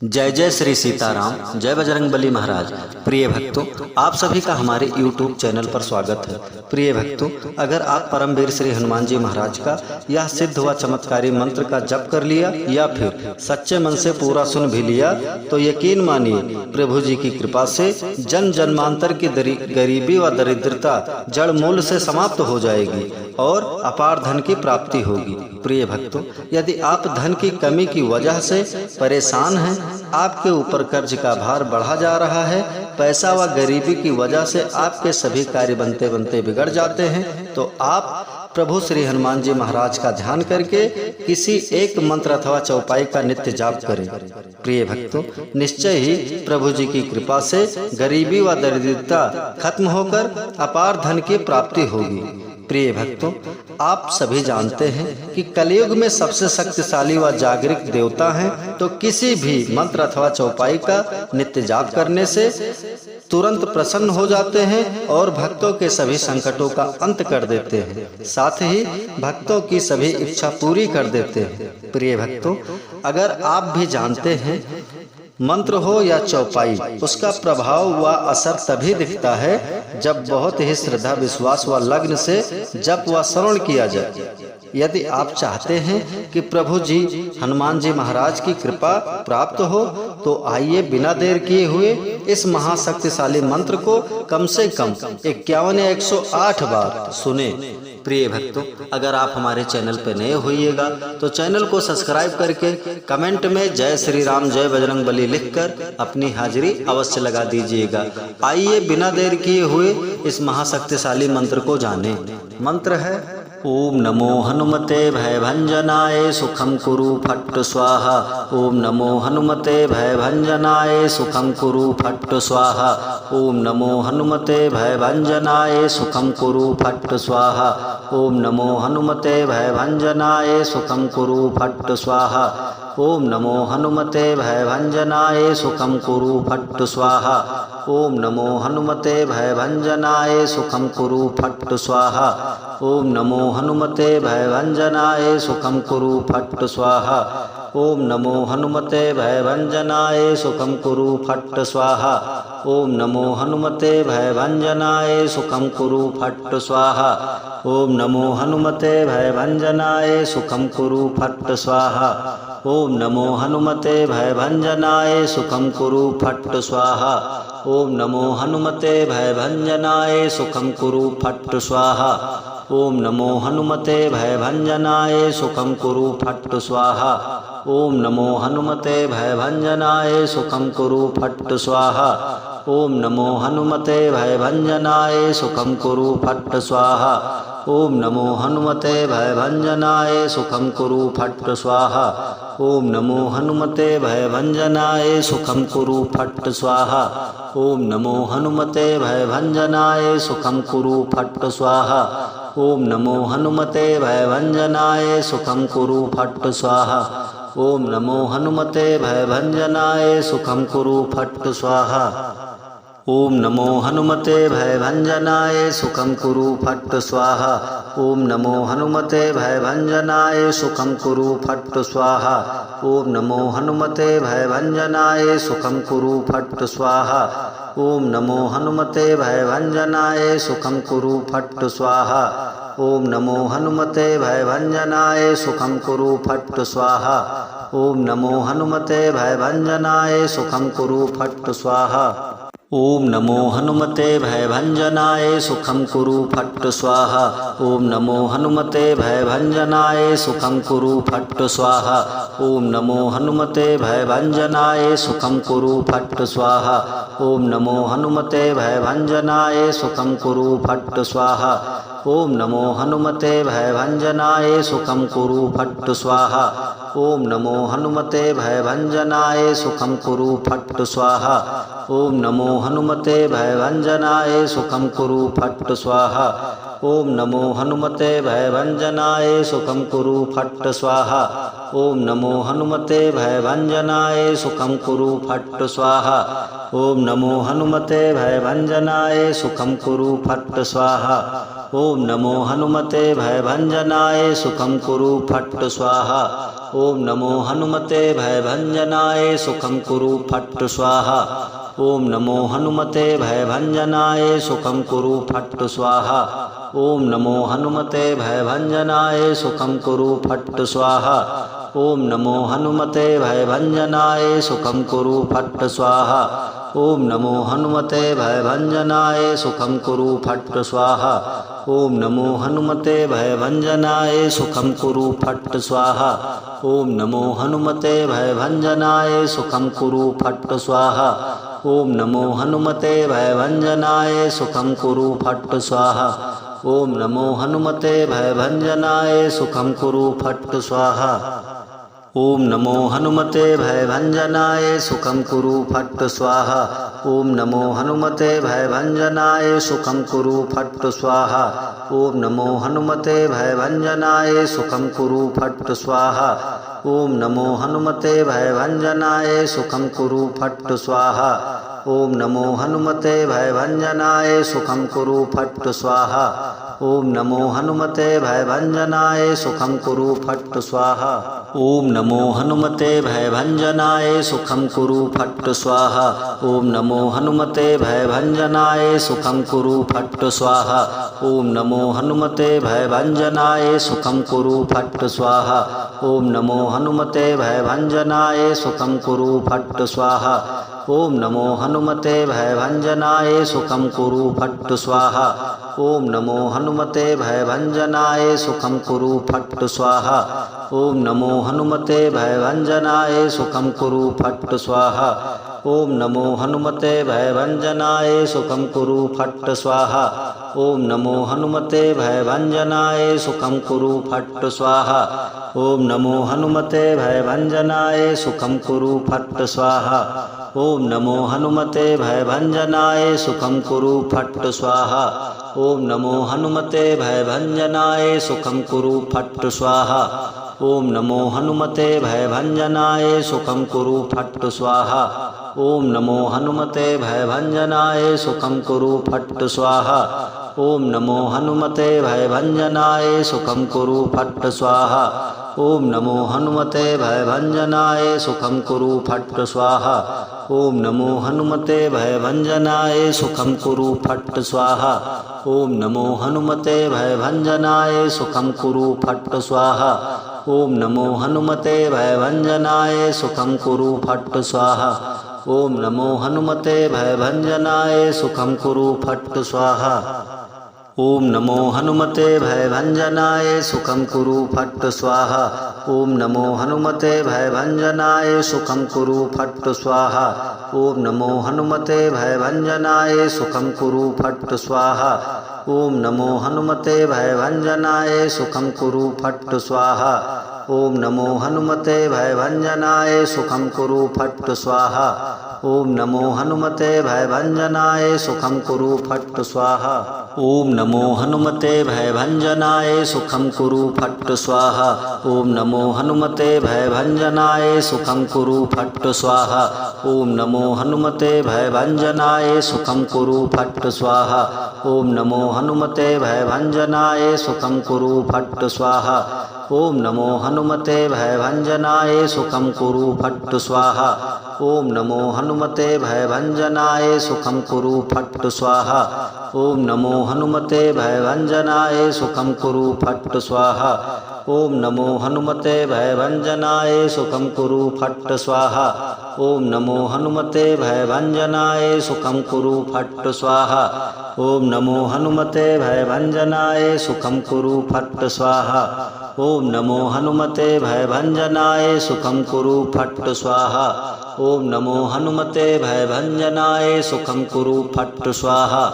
जय जय श्री सीताराम, जय बजरंगबली महाराज। प्रिय भक्तों, आप सभी का हमारे YouTube चैनल पर स्वागत है। प्रिय भक्तों, अगर आप परमवीर श्री हनुमान जी महाराज का यह सिद्ध व चमत्कारी मंत्र का जप कर लिया या फिर सच्चे मन से पूरा सुन भी लिया तो यकीन मानिए प्रभु जी की कृपा से जन्म जन्मांतर की गरीबी व दरिद्रता जड़ मूल से समाप्त हो जाएगी और अपार धन की प्राप्ति होगी। प्रिय भक्तों, यदि आप धन की कमी की वजह से परेशान हैं, आपके ऊपर कर्ज का भार बढ़ा जा रहा है, पैसा व गरीबी की वजह से आपके सभी कार्य बनते बनते बिगड़ जाते हैं, तो आप प्रभु श्री हनुमान जी महाराज का ध्यान करके किसी एक मंत्र अथवा चौपाई का नित्य जाप करें। प्रिय भक्तों, निश्चय ही प्रभु जी की कृपा से गरीबी व दरिद्रता खत्म होकर अपार धन की प्राप्ति होगी। प्रिय भक्तों, आप सभी जानते हैं कि कलयुग में सबसे शक्तिशाली व जागृत देवता हैं, तो किसी भी मंत्र अथवा चौपाई का नित्य जाप करने से तुरंत प्रसन्न हो जाते हैं और भक्तों के सभी संकटों का अंत कर देते हैं, साथ ही भक्तों की सभी इच्छा पूरी कर देते हैं। प्रिय भक्तों, अगर आप भी जानते हैं मंत्र हो या चौपाई, उसका प्रभाव व असर तभी दिखता है जब बहुत ही श्रद्धा विश्वास व लग्न से जप व श्रवण किया जाए। यदि आप चाहते हैं कि प्रभु जी हनुमान जी महाराज की कृपा प्राप्त हो तो आइए बिना देर किए हुए इस महाशक्तिशाली मंत्र को कम से कम 51 या 108 बार सुने। प्रिय भक्तों, अगर आप हमारे चैनल पर नए होइएगा तो चैनल को सब्सक्राइब करके कमेंट में जय श्री राम जय बजरंगबली लिखकर अपनी हाजिरी अवश्य लगा दीजिएगा। आइए बिना देर किए हुए इस महाशक्तिशाली मंत्र को जानें। मंत्र है ओम नमो हनुमते भयभंजनाय सुखम कुरु फट्ट स्वाहा। ओम नमो हनुमते भयभंजनाय सुखम कुरु फट्ट स्वाहा। ओम नमो हनुमते भयभंजनाय सुखम कुरु फट्ट स्वाहा। ओम नमो हनुमते भयभंजनाय सुखम कुरु फट्ट स्वाहा। ओम नमो हनुमते भयभंजनाय सुखम कुरु फट्ट स्वाहा। ओम नमो हनुमते भयभंजनाय सुखम कुरु फट्ट स्वाहा। ओम नमो हनुमते भयभंजनाय सुखम कुरु फट्ट स्वाहा। ओम नमो हनुमते भयभंजनाय सुखम कुरु फट्ट स्वाहा। ओम नमो हनुमते भयभंजनाय सुखम कुरु फट्ट स्वाहा। ओम नमो हनुमते भयभंजनाय सुखम कुरु फट्ट स्वाहा। ओम नमो हनुमते भयभंजनाय सुखम कुरु फट्ट स्वाहा। ओम नमो हनुमते भयभंजनाय सुखम कुरु फट्ट स्वाहा। ओम नमो हनुमते भयभंजनाय सुखम कुरु फट्ट स्वाहा। ओम नमो हनुमते भयभंजनाय सुखम कुरु फट्ट स्वाहा। ओम नमो हनुमते भयभंजनाय सुखम कुरु फट्ट स्वाहा। ओम नमो हनुमते भयभंजनाय सुखम कुरु फट्ट स्वाहा। ओम नमो हनुमते भयभंजनाय सुखम कुरु फट्ट स्वाहा। ओम नमो हनुमते भयभंजनाय सुखम कुरु फट्ट स्वाहा। ओम नमो हनुमते भयभंजनाय सुखम कुरु फट्ट स्वाहा। ओम नमो हनुमते भयभंजनाय सुखम कुरु फट्ट स्वाहा। ओम नमो हनुमते भयभंजनाय सुखम कुरु फट्ट स्वाहा। ओम नमो हनुमते भयभंजनाय सुखम कुरु फट्ट स्वाहा। ओम नमो हनुमते भयभंजनाय सुखम कुरु फट्ट स्वाहा। ओम नमो हनुमते भयभंजनाय सुखम कुरु फट्ट स्वाहा। ओम नमो हनुमते भयभंजनाय सुखम कुरु फट्ट स्वाहा। ओम नमो हनुमते भयभंजनाय सुखम कुरु फट्ट स्वाहा। ओम नमो हनुमते भयभंजनाय सुखम कुरु फट्ट स्वाहा। ओम नमो हनुमते भयभंजनाय सुखम कुरु फट्ट स्वाहा। ओम नमो हनुमते भयभंजनाय सुखम कुरु फट्ट स्वाहा। ओम नमो हनुमते भयभंजनाय सुखम कुरु फट्ट स्वाहा। ओम नमो हनुमते भयभंजनाय सुखम कुरु फट्ट स्वाहा। ओम नमो हनुमते भयभंजनाय सुखम कुरु फट्ट स्वाहा। ओम नमो हनुमते भयभंजनाय सुखम कुरु फट्ट स्वाहा। ओम नमो हनुमते भयभंजनाय सुखम कुरु फट्ट स्वाहा। ओम नमो हनुमते भयभंजनाय सुखम कुरु फट्ट स्वाहा। ओम नमो हनुमते भयभंजनाय सुखम कुरु फट्ट स्वाहा। ओम नमो हनुमते भयभंजनाय सुखम कुरु फट्ट स्वाहा। ओम नमो हनुमते भयभंजनाय सुखं कुरु फट् स्वाहा। ओम नमो हनुमते भयभंजनाय सुखं कुरु फट् स्वाहा। ओम नमो हनुमते भयभंजनाय सुखं कुरु फट् स्वाहा। ओम नमो हनुमते भयभंजनाय सुखं कुरु फट् स्वाहा। ओम नमो हनुमते भयभंजनाय सुखं कुरु फट् स्वाहा। ओम नमो हनुमते भयभंजनाय सुखं कुरु फट् स्वाहा। ओम नमो हनुमते भयभंजनाय सुखं कुरु फट् स्वाहा। ओम नमो हनुमते भयभंजनाय सुखं कुरु फट् स्वाहा। ओम नमो हनुमते भयभंजनाय सुखं कुरु फट् स्वाहा। ओम नमो हनुमते भयभंजनाय सुखं कुरु फट् स्वाहा। ओम नमो हनुमते भयभंजनाय सुखं कुरु फट् स्वाहा। ओम नमो हनुमते भयभंजनाय सुखं कुरु फट् स्वाहा। ओम नमो हनुमते भयभंजनाय सुखं कुरु फट् स्वाहा। ओम नमो हनुमते भयभंजनाय सुखं कुरु फट् स्वाहा। ओम नमो हनुमते भयभंजनाय सुखं कुरु फट् स्वाहा। ओम नमो हनुमते भयभंजनाय सुखं कुरु फट् स्वाहा। ओम नमो हनुमते भयभंजनाय सुखं कुरु फट् स्वाहा। ओम नमो हनुमते भयभंजनाय सुखं कुरु फट् स्वाहा। ओम नमो हनुमते भयभंजनाय सुखं कुरु फट् स्वाहा। ओम नमो हनुमते भयभंजनाय सुखं कुरु फट् स्वाहा। ओम नमो हनुमते भयभंजनाय सुखं कुरु फट् स्वाहा। ओम नमो हनुमते भयभंजनाय सुखं कुरु फट् स्वाहा। ओम नमो हनुमते भयभंजनाय सुखं कुरु फट् स्वाहा। ओम नमो हनुमते भयभंजनाय सुखं कुरु फट् स्वाहा। ओम नमो हनुमते भयभंजनाय सुखं कुरु फट् स्वाहा। ओम नमो हनुमते भयभंजनाय सुखं कुरु फट् स्वाहा। ओम नमो हनुमते भयभंजनाय सुखं कुरु फट् स्वाहा। ओम नमो हनुमते भयभंजनाय सुखं कुरु फट् स्वाहा। ओम नमो हनुमते भयभंजनाय सुखं कुरु फट् स्वाहा। ओम नमो हनुमते भयभंजनाय सुखं कुरु फट् स्वाहा। ओम नमो हनुमते भयभंजनाय सुखं कुरु फट् स्वाहा। ओम नमो हनुमते भयभंजनाय सुखं कुरु फट् स्वाहा। ओम नमो हनुमते भयभंजनाय सुखं कुरु फट् स्वाहा। ओम नमो हनुमते भयभंजनाय सुखं कुरु फट् स्वाहा। ओम नमो हनुमते भयभंजनाय सुखं कुरु फट् स्वाहा। ओम नमो हनुमते भयभंजनाय सुखं कुरु फट् स्वाहा। ओम नमो हनुमते भयभंजनाय सुखं कुरु फट् स्वाहा। ओम नमो हनुमते भयभंजनाय सुखं कुरु फट् स्वाहा। ओम नमो हनुमते भयभंजनाय सुखं कुरु फट् स्वाहा। ओम नमो हनुमते भयभंजनाय सुखं कुरु फट् स्वाहा। ओम नमो हनुमते भयभंजनाय सुखं कुरु फट् स्वाहा। ओम नमो हनुमते भयभंजनाय सुखं कुरु फट् स्वाहा। ओम नमो हनुमते भयभंजनाय सुखं कुरु फट् स्वाहा। ओम नमो हनुमते भयभंजनाय सुखं कुरु फट् स्वाहा। ओम नमो हनुमते भयभंजनाय सुखं कुरु फट् स्वाहा। ओम नमो हनुमते भयभंजनाय सुखं कुरु फट् स्वाहा। ओम नमो हनुमते भयभंजनाय सुखं कुरु फट् स्वाहा। ओम नमो हनुमते भयभंजनाय सुखं कुरु फट् स्वाहा। ओम नमो हनुमते भयभंजनाय सुखं कुरु फट् स्वाहा। ओम नमो हनुमते भयभंजनाय सुखं कुरु फट् स्वाहा। ओम नमो हनुमते भयभंजनाय सुखं कुरु फट् स्वाहा। ओम नमो हनुमते भयभंजनाय सुखं कुरु फट् स्वाहा। ओम नमो हनुमते भयभंजनाय सुखं कुरु फट् स्वाहा।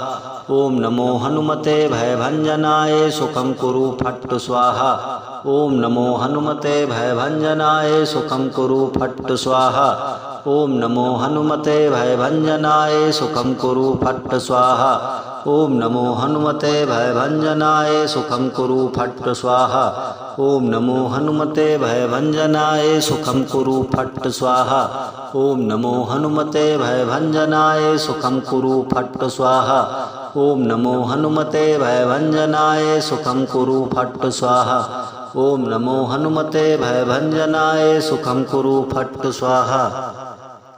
ओम नमो हनुमते भयभंजनाय सुखं कुरु फट् स्वाहा। ओम नमो हनुमते भयभंजनाय सुखं कुरु फट् स्वाहा। ओम नमो हनुमते भयभंजनाय सुखं कुरु फट् स्वाहा। ओम नमो हनुमते भयभंजनाय सुखं कुरु फट् स्वाहा। ओम नमो हनुमते भयभंजनाय सुखं कुरु फट् स्वाहा। ओम नमो हनुमते भयभंजनाय सुखं कुरु फट् स्वाहा। ओम नमो हनुमते भयभंजनाय सुखं कुरु फट् स्वाहा। ओम नमो हनुमते भयभंजनाय सुखं कुरु फट् स्वाहा।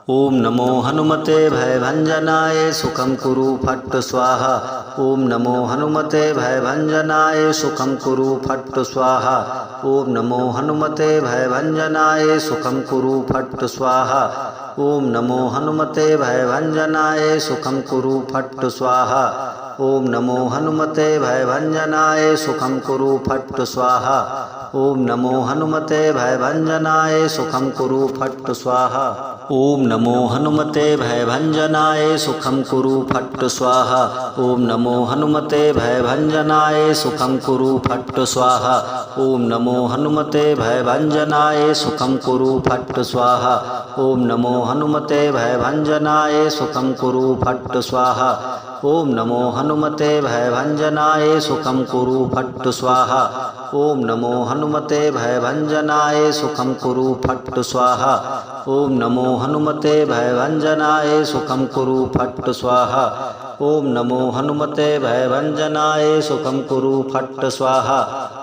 ओम नमो हनुमते भयभंजनाय सुखं कुरु फट् स्वाहा। ओम नमो हनुमते भयभंजनाय सुखं कुरु फट् स्वाहा। ओम नमो हनुमते भयभंजनाय सुखं कुरु फट् स्वाहा। ओम नमो हनुमते भयभंजनाय सुखं कुरु फट् स्वाहा। ओम नमो हनुमते भयभंजनाय सुखं कुरु फट् स्वाहा। ओम नमो हनुमते भयभंजनाय सुखं कुरु फट् स्वाहा। ओम नमो हनुमते भयभंजनाय सुखं कुरु फट् स्वाहा। ओम नमो हनुमते भयभंजनाय सुखं कुरु फट् स्वाहा। ओम नमो हनुमते भयभंजनाय सुखं कुरु फट् स्वाहा। ओम नमो हनुमते भयभंजनाय सुखं कुरु फट् स्वाहा। ओम नमो हनुमते भयभंजनाय सुखं कुरु फट् स्वाहा। ओम नमो हनुमते भयभंजनाय सुखं कुरु फट् स्वाहा। ओम नमो हनुमते भयभंजनाय सुखं कुरु फट् स्वाहा। ओम नमो हनुमते भयभंजनाय सुखं कुरु फट् स्वाहा।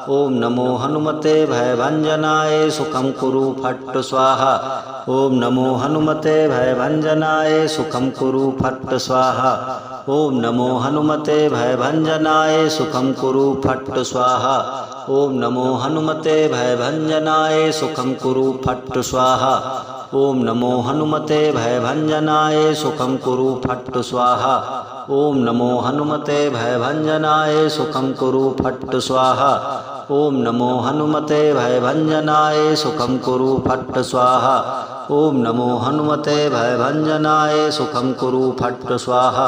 ओम नमो हनुमते भयभंजनाय सुखं कुरु फट् स्वाहा। ओम नमो हनुमते भयभंजनाय सुखं कुरु फट् स्वाहा। ओम नमो हनुमते भयभंजनाय सुखं कुरु फट् स्वाहा। ओम नमो हनुमते भयभंजनाय सुखं कुरु फट् स्वाहा। ओम नमो हनुमते भयभंजनाय सुखं कुरु फट् स्वाहा। ओम नमो हनुमते भयभंजनाय सुखं कुरु फट् स्वाहा। ओम नमो हनुमते भयभंजनाय सुखं कुरु फट् स्वाहा। ओम नमो हनुमते भयभंजनाय सुखं कुरु फट् स्वाहा।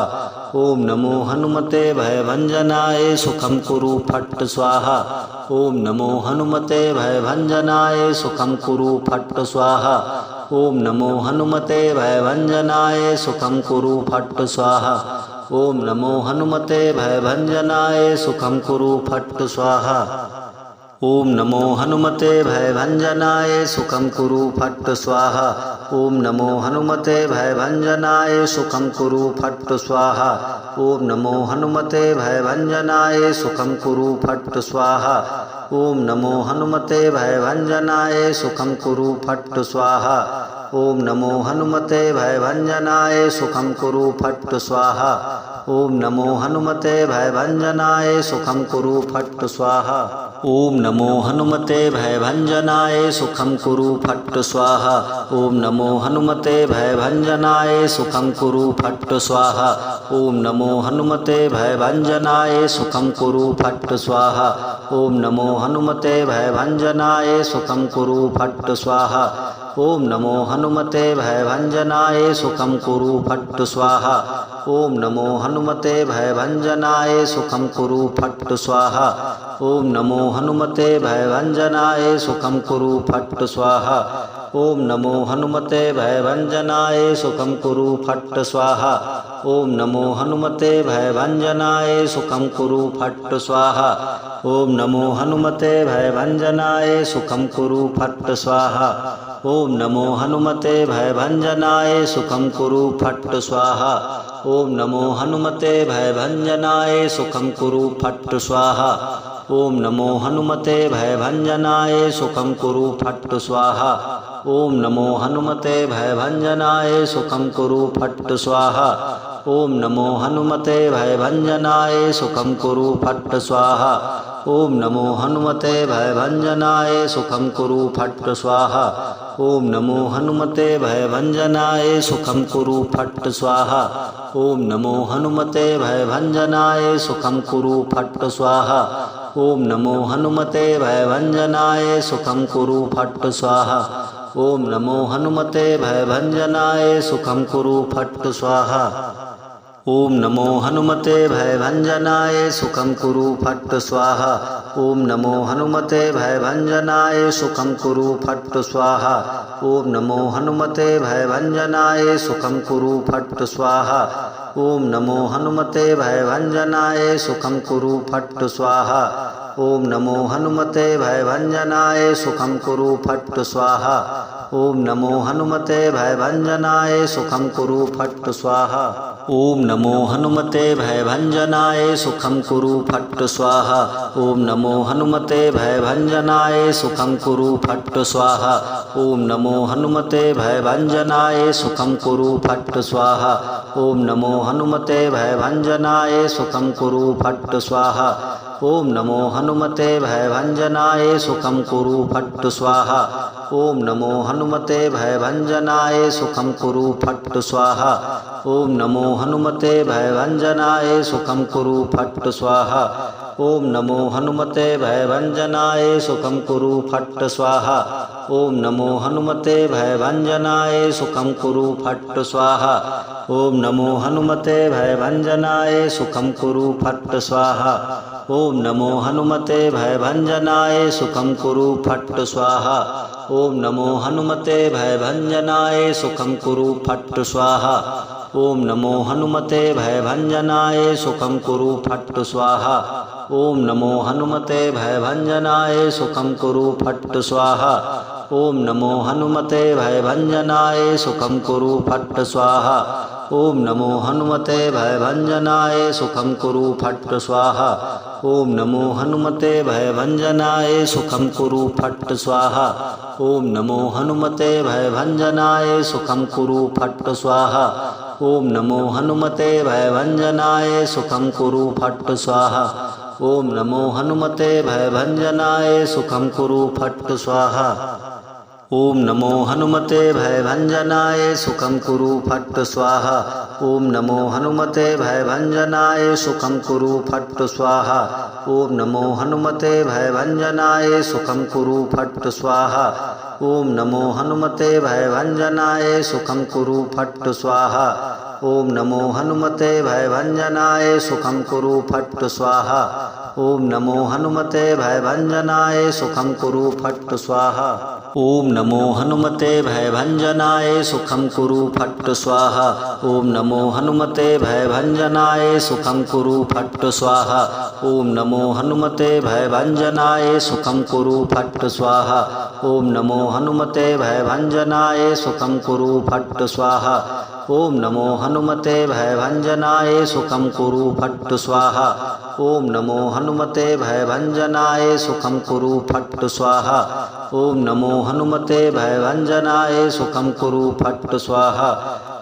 ओम नमो हनुमते भयभंजनाय सुखं कुरु फट् स्वाहा। ओम नमो हनुमते भयभंजनाय सुखं कुरु फट् स्वाहा। ओम नमो हनुमते भयभंजनाय सुखं कुरु फट् स्वाहा। ओम नमो हनुमते भयभंजनाय सुखं कुरु फट् स्वाहा। ओम नमो हनुमते भयभंजनाय सुखं कुरु फट् स्वाहा। ओम नमो हनुमते भयभंजनाय सुखं कुरु फट् स्वाहा। ओम नमो हनुमते भयभंजनाय सुखं कुरु फट् स्वाहा। ओम नमो हनुमते भयभंजनाय सुखं कुरु फट् स्वाहा। ओम नमो हनुमते भयभंजनाय सुखं कुरु फट् स्वाहा। ओम नमो हनुमते भयभंजनाय सुखं कुरु फट् स्वाहा। ओम नमो हनुमते भयभंजनाय सुखं कुरु फट् स्वाहा। ओम नमो हनुमते भयभंजनाय सुखं कुरु फट् स्वाहा। ओम नमो हनुमते भयभंजनाय सुखं कुरु फट् स्वाहा। ओम नमो हनुमते भयभंजनाय सुखं कुरु फट् स्वाहा। ओम नमो हनुमते भयभंजनाय सुखं कुरु फट् स्वाहा। ओम नमो हनुमते भयभंजनाय सुखं कुरु फट् स्वाहा। ओम नमो हनुमते भयभंजनाय सुखं कुरु फट् स्वाहा। ओम नमो हनुमते भयभंजनाय सुखं कुरु फट् स्वाहा। ओम नमो हनुमते भयभंजनाय सुखं कुरु फट् स्वाहा। ओम नमो हनुमते भयभंजनाय सुखं कुरु फट् स्वाहा। ओम नमो हनुमते भयभंजनाय सुखं कुरु फट् स्वाहा। ओम नमो हनुमते भयभंजनाय सुखं कुरु फट् स्वाहा। ओम नमो हनुमते भयभंजनाय सुखं कुरु फट् स्वाहा। ओम नमो हनुमते भयभंजनाय सुखं कुरु फट् स्वाहा। ओम नमो हनुमते भयभंजनाय सुखं कुरु फट् स्वाहा। ओम नमो हनुमते भयभंजनाय सुखं कुरु फट् स्वाहा। ओम नमो हनुमते भयभंजनाय सुखं कुरु फट् स्वाहा। ओम नमो हनुमते भयभंजनाय सुखं कुरु फट् स्वाहा। ओम नमो हनुमते भयभंजनाय सुखं कुरु फट् स्वाहा। ओम नमो हनुमते भयभंजनाय सुखं कुरु फट् स्वाहा। ओम नमो हनुमते भयभंजनाय सुखं कुरु फट् स्वाहा। ओम नमो हनुमते भयभंजनाय सुखं कुरु फट् स्वाहा। ओम नमो हनुमते भयभंजनाय सुखं कुरु फट् स्वाहा। ओम नमो हनुमते भयभंजनाय सुखं कुरु फट् स्वाहा। ओम नमो हनुमते भयभंजनाय सुखं कुरु फट् स्वाहा। ओम नमो हनुमते भयभंजनाय सुखम कुरु फट् स्वाहा। ओम नमो हनुमते भयभंजनाय सुखम कुरु फट् स्वाहा। ओम नमो हनुमते भयभंजनाय सुखम कुरु फट् स्वाहा। ओम नमो हनुमते भयभंजनाय सुखम कुरु फट् स्वाहा। ओम नमो हनुमते भयभंजनाय सुखम कुरु फट् स्वाहा। ओम नमो हनुमते भयभंजनाय सुखम कुरु फट् स्वाहा। ओम नमो हनुमते भयभंजनाय सुखम कुरु फट् स्वाहा। ओम नमो हनुमते भयभंजनाय सुखम कुरु फट् स्वाहा। ओम नमो हनुमते भयभंजनाय सुखम कुरु फट् स्वाहा। ओम नमो हनुमते भयभंजनाय सुखम कुरु फट् स्वाहा। ओम नमो हनुमते भयभंजनाय सुखम कुरु फट् स्वाहा। ओम नमो हनुमते भयभंजनाय सुखम कुरु फट् स्वाहा। ओम नमो हनुमते भयभंजनाय सुखम कुरु फट् स्वाहा। ओम नमो हनुमते भयभंजनाय सुखम कुरु फट् स्वाहा। ओम नमो हनुमते भयभंजनाय सुखम कुरु फट् स्वाहा। ओम नमो हनुमते भयभंजनाय सुखम कुरु फट् स्वाहा। ओम नमो हनुमते भयभंजनाय सुखम कुरु फट् स्वाहा। ओम नमो हनुमते भयभंजनाय सुखम कुरु फट् स्वाहा। ओम नमो हनुमते भयभंजनाय सुखम कुरु फट् स्वाहा। ओम नमो हनुमते भयभंजनाय सुखम कुरु फट् स्वाहा। ओम नमो हनुमते भयभंजनाय सुखम कुरु फट् स्वाहा। ओम नमो हनुमते भयभंजनाय सुखम कुरु फट् स्वाहा। ओम नमो हनुमते भयभंजनाय सुखम कुरु फट् स्वाहा। ओम नमो हनुमते भयभंजनाय सुखम कुरु फट् स्वाहा। ओम नमो हनुमते भयभंजनाय सुखम कुरु फट् स्वाहा। ओम नमो हनुमते भयभंजनाय सुखम कुरु फट् स्वाहा। ओम नमो हनुमते भयभंजनाय सुखम कुरु फट् स्वाहा। ओम नमो हनुमते भयभंजनाय सुखम कुरु फट् स्वाहा। ओम नमो हनुमते भयभंजनाय सुखम कुरु फट् स्वाहा। ओम नमो हनुमते भयभंजनाय सुखम कुरु फट् स्वाहा। ओम नमो हनुमते भयभंजनाय सुखम कुरु फट् स्वाहा। ओम नमो हनुमते भयभंजनाय सुखम कुरु फट् स्वाहा। ओम नमो हनुमते भयभंजनाय सुखम कुरु फट् स्वाहा। ओम नमो हनुमते भयभंजनाय सुखम कुरु फट् स्वाहा। ओम नमो हनुमते भयभंजनाय सुखम कुरु फट् स्वाहा।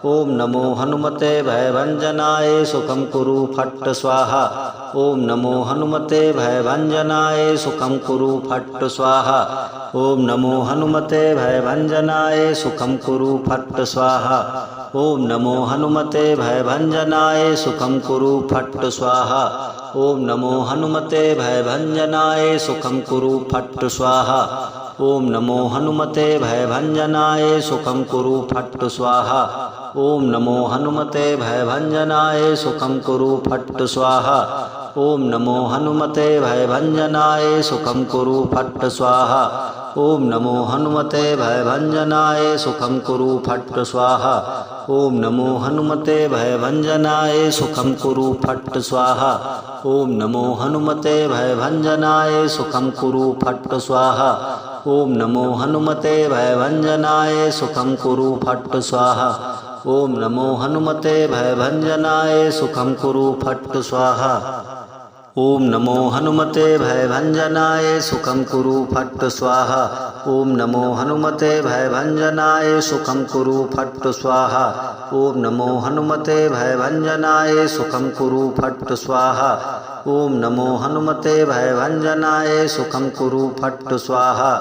ओम नमो हनुमते भयभंजनाय सुखम कुरु फट् स्वाहा। ओम नमो हनुमते भयभंजनाय सुखम कुरु फट् स्वाहा। ओम नमो हनुमते भयभंजनाय सुखम कुरु फट् स्वाहा। ओम नमो हनुमते भयभंजनाय सुखम कुरु फट् स्वाहा। ओम नमो हनुमते भयभंजनाय सुखम कुरु फट् स्वाहा। ओम नमो हनुमते भयभंजनाय सुखम कुरु फट् स्वाहा। ओम नमो हनुमते भयभंजनाय सुखम कुरु फट् स्वाहा। ओम नमो हनुमते भयभंजनाय सुखम कुरु फट् स्वाहा। ओम नमो हनुमते भयभंजनाय सुखम कुरु फट् स्वाहा। ओम नमो हनुमते भयभंजनाय सुखम कुरु फट् स्वाहा। ओम नमो हनुमते भयभंजनाय सुखम कुरु फट् स्वाहा। ओम नमो हनुमते भयभंजनाय सुखम कुरु फट् स्वाहा। ओम नमो हनुमते भयभंजनाय सुखम कुरु फट् स्वाहा। ओम नमो हनुमते भयभंजनाय सुखम कुरु फट् स्वाहा। ओम नमो हनुमते भयभंजनाय सुखम कुरु फट् स्वाहा। ओम नमो हनुमते भयभंजनाय सुखम कुरु फट् स्वाहा।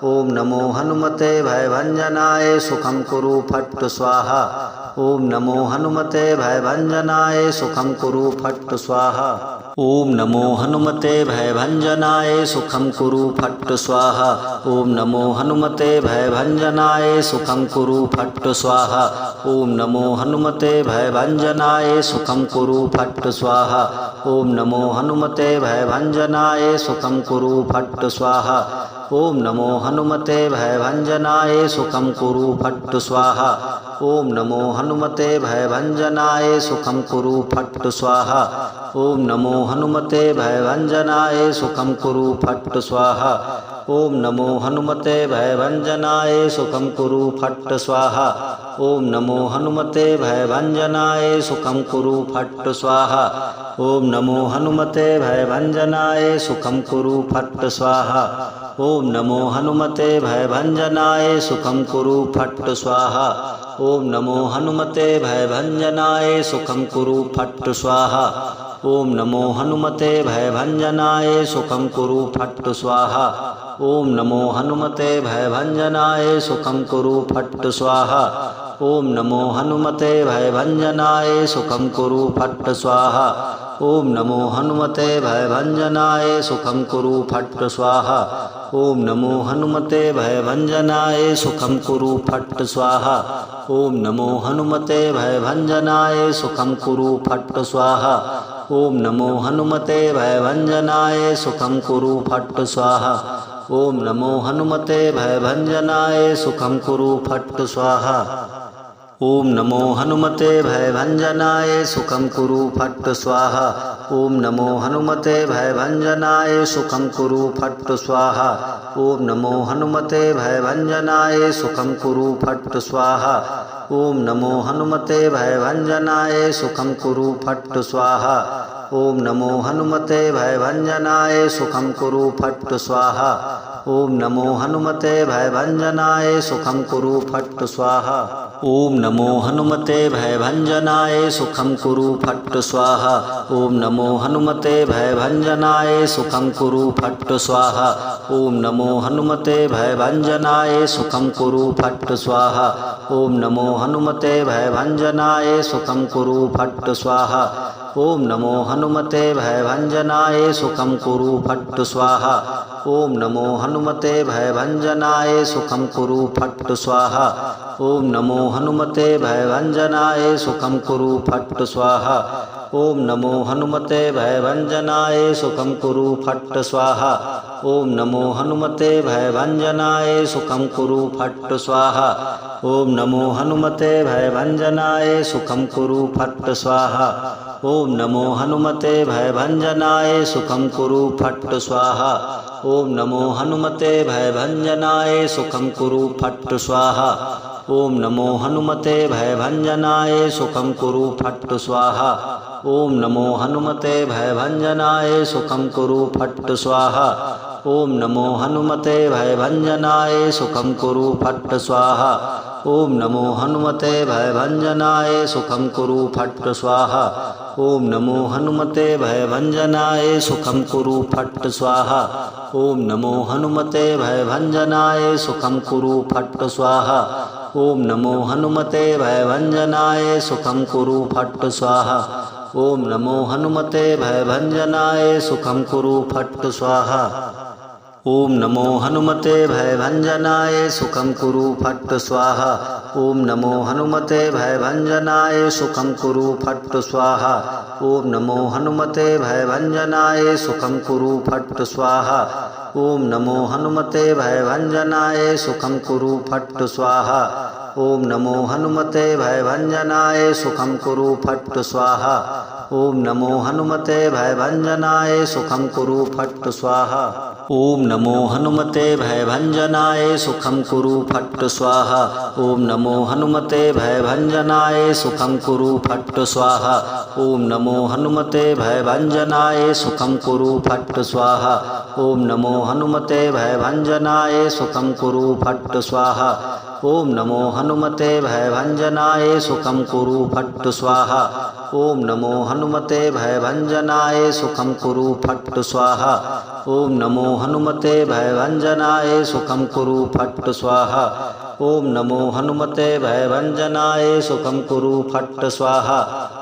ओम नमो हनुमते भयभंजनाय सुखम कुरु फट् स्वाहा। ओम नमो हनुमते भयभंजनाय सुखम कुरु फट् स्वाहा। ओम नमो हनुमते भयभंजनाय सुखम कुरु फट् स्वाहा। ओम नमो हनुमते भयभंजनाय सुखम कुरु फट् स्वाहा। ओम नमो हनुमते भयभंजनाय सुखम कुरु फट् स्वाहा। ओम नमो हनुमते भयभंजनाय सुखम कुरु फट् स्वाहा। ओम नमो हनुमते भयभंजनाय सुखम कुरु फट् स्वाहा। ओम नमो हनुमते भयभंजनाय सुखम कुरु फट् स्वाहा। ओम नमो हनुमते भयभंजनाय सुखम कुरु फट् स्वाहा। ओम नमो हनुमते भयभंजनाय सुखम कुरु फट् स्वाहा। ओम नमो हनुमते भयभंजनाय सुखम कुरु फट् स्वाहा। ओम नमो हनुमते भयभंजनाय सुखम कुरु फट् स्वाहा। ओम नमो हनुमते भयभंजनाय सुखम कुरु फट् स्वाहा। ओम नमो हनुमते भयभंजनाय सुखम कुरु फट् स्वाहा। ओम नमो हनुमते भयभंजनाय सुखम कुरु फट् स्वाहा। ओम नमो हनुमते भयभंजनाय सुखम कुरु फट् स्वाहा। ओम नमो हनुमते भयभंजनाय सुखम कुरु फट् स्वाहा। ओम नमो हनुमते भयभंजनाय सुखम कुरु फट् स्वाहा। ओम नमो हनुमते भयभंजनाय सुखम कुरु फट् स्वाहा। ओम नमो हनुमते भयभंजनाय सुखम कुरु फट् स्वाहा। ओम नमो हनुमते भयभंजनाय सुखम कुरु फट् स्वाहा। ओम नमो हनुमते भयभंजनाय सुखम कुरु फट् स्वाहा। ओम नमो हनुमते भयभंजनाय सुखम कुरु फट् स्वाहा। ओम नमो हनुमते भयभंजनाय सुखम कुरु फट् स्वाहा। ओम नमो हनुमते भयभंजनाय सुखम कुरु फट् स्वाहा। ओम नमो हनुमते भयभंजनाय सुखम कुरु फट् स्वाहा। ओम नमो हनुमते भयभंजनाय सुखम कुरु फट् स्वाहा। ओम नमो हनुमते भयभंजनाय सुखम कुरु फट् स्वाहा। ओम नमो हनुमते भयभंजनाय सुखम कुरु फट् स्वाहा। ओम नमो हनुमते भयभंजनाय सुखम कुरु फट् स्वाहा। ओम नमो हनुमते भयभंजनाय सुखम कुरु फट् स्वाहा। ओम नमो हनुमते भयभंजनाय सुखम कुरु फट् स्वाहा। ओम नमो हनुमते भयभंजनाय सुखम कुरु फट् स्वाहा। ओम नमो हनुमते भयभंजनाय सुखम कुरु फट् स्वाहा। ओम नमो हनुमते भयभंजनाय सुखम कुरु फट् स्वाहा। ओम नमो हनुमते भयभंजनाय सुखम कुरु फट् स्वाहा। ओम नमो हनुमते भयभंजनाय सुखम कुरु फट् स्वाहा। ओम नमो हनुमते भयभंजनाय सुखम कुरु फट् स्वाहा। ओम नमो हनुमते भयभंजनाय सुखम कुरु फट् स्वाहा। ओम नमो हनुमते भयभंजनाय सुखम कुरु फट् स्वाहा। ओम नमो हनुमते भयभंजनाय सुखम कुरु फट् स्वाहा। ओम नमो हनुमते भयभंजनाय सुखम कुरु फट् स्वाहा। ओम नमो हनुमते भयभंजनाय सुखम कुरु फट् स्वाहा। ओम नमो हनुमते भयभंजनाय सुखम कुरु फट् स्वाहा। ओम नमो हनुमते भयभंजनाय सुखम कुरु फट् स्वाहा। ओम नमो हनुमते भयभंजनाय सुखम कुरु फट् स्वाहा। ओम नमो हनुमते भयभंजनाय सुखम कुरु फट् स्वाहा। ओम नमो हनुमते भयभंजनाय सुखम कुरु फट् स्वाहा। ओम नमो हनुमते भयभंजनाय सुखम कुरु फट् स्वाहा। ओम नमो हनुमते भयभंजनाय सुखम कुरु फट् स्वाहा। ओम नमो हनुमते भयभंजनाय सुखम कुरु फट् स्वाहा। ओम नमो हनुमते भयभंजनाय सुखम कुरु फट् स्वाहा। ओम नमो हनुमते भयभंजनाय सुखम कुरु फट् स्वाहा। ओम नमो हनुमते भयभंजनाय सुखम कुरु फट् स्वाहा। ओम नमो हनुमते भयभंजनाय सुखम कुरु फट् स्वाहा। ओम नमो हनुमते भयभंजनाय सुखम कुरु फट् स्वाहा। ओम नमो हनुमते भयभंजनाय सुखम कुरु फट् स्वाहा। ओम नमो हनुमते भयभंजनाय सुखम कुरु फट् स्वाहा। ओम नमो हनुमते भयभंजनाय सुखम कुरु फट् स्वाहा। ओम नमो हनुमते भयभंजनाय सुखम कुरु फट् स्वाहा। ओम नमो हनुमते भयभंजनाय सुखम कुरु फट् स्वाहा। ओम नमो हनुमते भयभंजनाय सुखम कुरु फट् स्वाहा।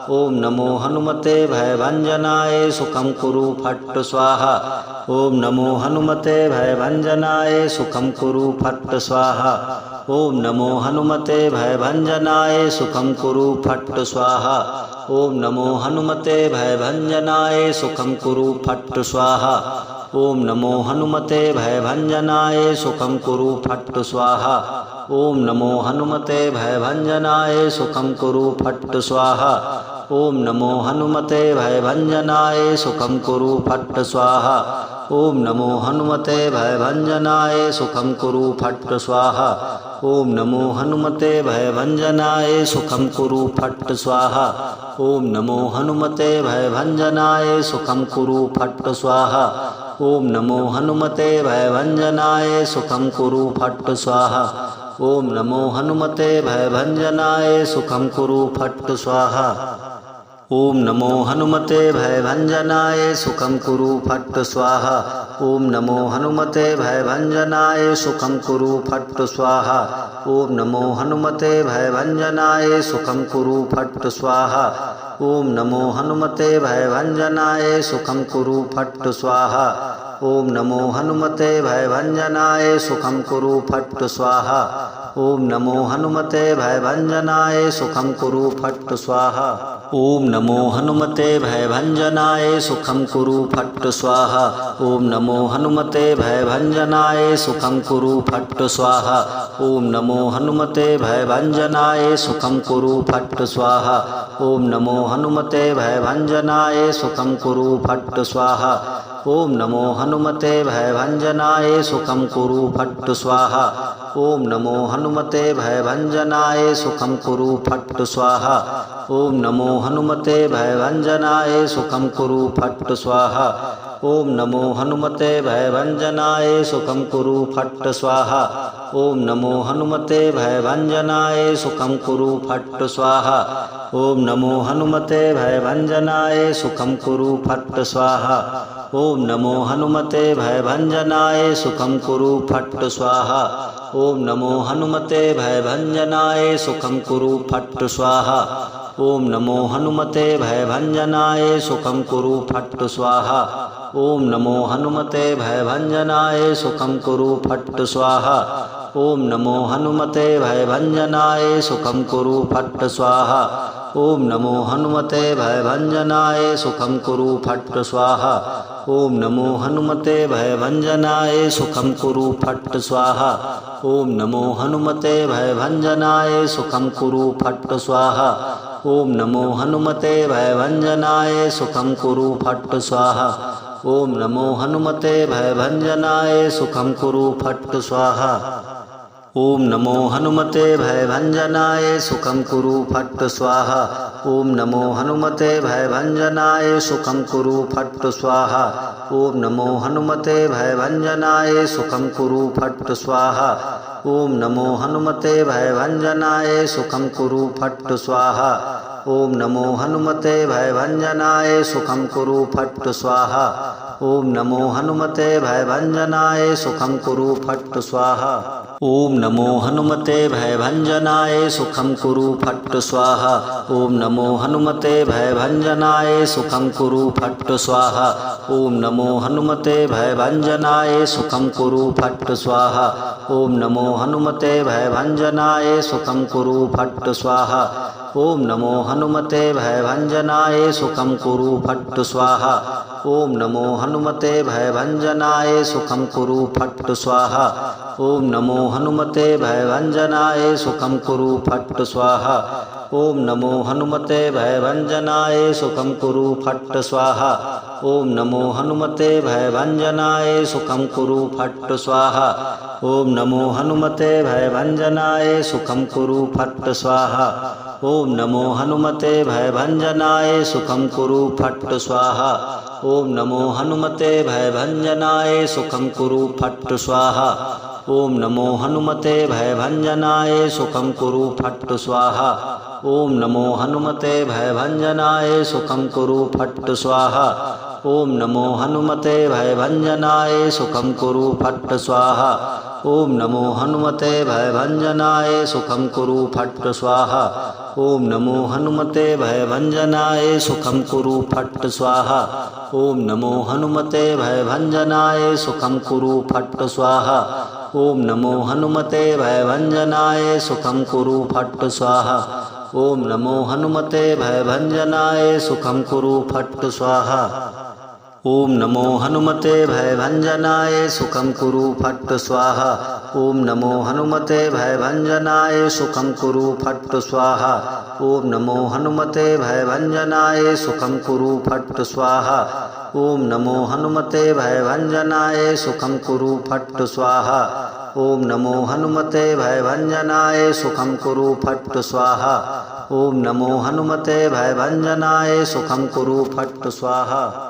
ओम नमो हनुमते भयभंजनाय सुखम कुरु फट् स्वाहा। ओम नमो हनुमते भयभंजनाय सुखम कुरु फट् स्वाहा। ओम नमो हनुमते भयभंजनाय सुखम कुरु फट् स्वाहा। ओम नमो हनुमते भयभंजनाय सुखम कुरु फट् स्वाहा। ओम नमो हनुमते भयभंजनाय सुखम कुरु फट् स्वाहा। ओम नमो हनुमते भयभंजनाय सुखम कुरु फट् स्वाहा। ओम नमो हनुमते भयभंजनाय सुखम कुरु फट् स्वाहा। ओम नमो हनुमते भयभंजनाय सुखम कुरु फट् स्वाहा। ओम नमो हनुमते भयभंजनाय सुखम कुरु फट् स्वाहा। ओम नमो हनुमते भयभंजनाय सुखम कुरु फट् स्वाहा। ओम नमो हनुमते भयभंजनाय सुखम कुरु फट् स्वाहा। ओम नमो हनुमते भयभंजनाय सुखम कुरु फट् स्वाहा। ओम नमो हनुमते भयभंजनाय सुखम कुरु फट् स्वाहा। ओम नमो हनुमते भयभंजनाय सुखम कुरु फट् स्वाहा। ओम नमो हनुमते भयभंजनाय सुखम कुरु फट् स्वाहा। ओम नमो हनुमते भयभंजनाय सुखम कुरु फट् स्वाहा। ओम नमो हनुमते भयभंजनाय सुखम कुरु फट् स्वाहा। ओम नमो हनुमते भयभंजनाय सुखम कुरु फट् स्वाहा। ओम नमो हनुमते भयभंजनाय सुखम कुरु फट् स्वाहा। ओम नमो हनुमते भयभंजनाय सुखम कुरु फट् स्वाहा। ओम नमो हनुमते भयभंजनाय सुखम कुरु फट् स्वाहा। ओम नमो हनुमते भयभंजनाय सुखम कुरु फट् स्वाहा। ओम नमो हनुमते भयभंजनाय सुखम कुरु फट् स्वाहा। ओम नमो हनुमते भयभंजनाय सुखम कुरु फट् स्वाहा। ओम नमो हनुमते भयभंजनाय सुखम कुरु फट् स्वाहा। ओम नमो हनुमते भयभंजनाय सुखम कुरु फट् स्वाहा। ओम नमो हनुमते भयभंजनाय सुखम कुरु फट् स्वाहा। ओम नमो हनुमते भयभंजनाय सुखम कुरु फट् स्वाहा। ओम नमो हनुमते भयभंजनाय सुखम कुरु फट् स्वाहा। ओम नमो हनुमते भयभंजनाय सुखम कुरु फट् स्वाहा। ओम नमो हनुमते भयभंजनाय सुखम कुरु फट् स्वाहा। ओम नमो हनुमते भयभंजनाय सुखम कुरु फट् स्वाहा। ओम नमो हनुमते भयभंजनाय सुखम कुरु फट् स्वाहा। ओम नमो हनुमते भयभंजनाय सुखम कुरु फट् स्वाहा। ओम नमो हनुमते भयभंजनाय सुखम कुरु फट् स्वाहा। ओम नमो हनुमते भयभंजनाय सुखम कुरु फट् स्वाहा। ओम नमो हनुमते भयभंजनाय सुखम कुरु फट् स्वाहा। ओम नमो हनुमते भयभंजनाय सुखम कुरु फट् स्वाहा। ओम नमो हनुमते भयभंजनाय सुखम कुरु फट् स्वाहा। ओम नमो हनुमते भयभंजनाय सुखम कुरु फट् स्वाहा। ओम नमो हनुमते भयभंजनाय सुखम कुरु फट् स्वाहा। ओम नमो हनुमते भयभंजनाय सुखम कुरु फट् स्वाहा। ओम नमो हनुमते भयभंजनाय सुखम कुरु फट् स्वाहा। ओम नमो हनुमते भयभंजनाय सुखम कुरु फट् स्वाहा। ओम नमो हनुमते भयभंजनाय सुखम कुरु फट् स्वाहा। ओम नमो हनुमते भयभंजनाय सुखम कुरु फट् स्वाहा। ओम नमो हनुमते भयभंजनाय सुखम कुरु फट् स्वाहा। ओम नमो हनुमते भयभंजनाय सुखम कुरु फट् स्वाहा। ओम नमो हनुमते भयभंजनाय सुखम कुरु फट् स्वाहा। ओम नमो हनुमते भयभंजनाय सुखम कुरु फट् स्वाहा। ओम नमो हनुमते भयभंजनाय सुखम कुरु फट् स्वाहा। ओम नमो हनुमते भयभंजनाय सुखम कुरु फट् स्वाहा। ओम नमो हनुमते भयभंजनाय सुखम कुरु फट् स्वाहा। ओम नमो हनुमते भयभंजनाय सुखम कुरु फट् स्वाहा। ओम नमो हनुमते भयभंजनाय सुखम कुरु फट् स्वाहा। ओम नमो हनुमते भयभंजनाय सुखम कुरु फट् स्वाहा। ओम नमो हनुमते भयभंजनाय सुखम कुरु फट् स्वाहा। ओम नमो हनुमते भयभंजनाय सुखम कुरु फट् स्वाहा। ओम नमो हनुमते भयभंजनाय सुखम कुरु फट् स्वाहा। ओम नमो हनुमते भयभंजनाय सुखम कुरु फट् स्वाहा। ओम नमो हनुमते भयभंजनाय सुखम कुरु फट् स्वाहा। ओम नमो हनुमते भयभंजनाय सुखम कुरु फट् स्वाहा। ओम नमो हनुमते भयभंजनाय सुखम कुरु फट् स्वाहा। ओम नमो हनुमते भयभंजनाय सुखम कुरु फट् स्वाहा। ओम नमो हनुमते भयभंजनाय सुखम कुरु फट् स्वाहा। ओम नमो हनुमते भयभंजनाय सुखम कुरु फट् स्वाहा। ओम नमो हनुमते भयभंजनाय सुखम कुरु फट् स्वाहा। ओम नमो हनुमते भयभंजनाय सुखम कुरु फट् स्वाहा। ओम नमो हनुमते भयभंजनाय सुखम कुरु फट् स्वाहा। ओम नमो हनुमते भयभंजनाय सुखम कुरु फट् स्वाहा।